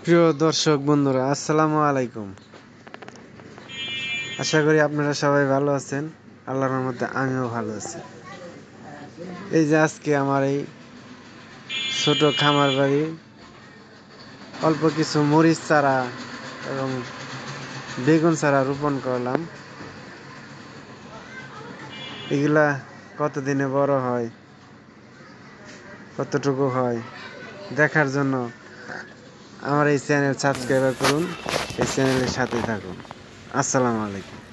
প্রিয় দর্শক বন্ধুরা, আসসালামু আলাইকুম। আশা করি আপনারা সবাই ভালো আছেন। আল্লাহর রহমতে আমিও ভালো আছি। এই যে আজকে আমার এই ছোট খামার বাড়ি অল্প কিছু মরিচ চারা এবং বেগুন চারা রোপণ করলাম। এগুলা কতদিনে বড় হয়, কতটুকু হয় দেখার জন্য আমার এই চ্যানেল সাবস্ক্রাইব করুন, এই চ্যানেলের সাথে থাকুন। আসসালামু আলাইকুম।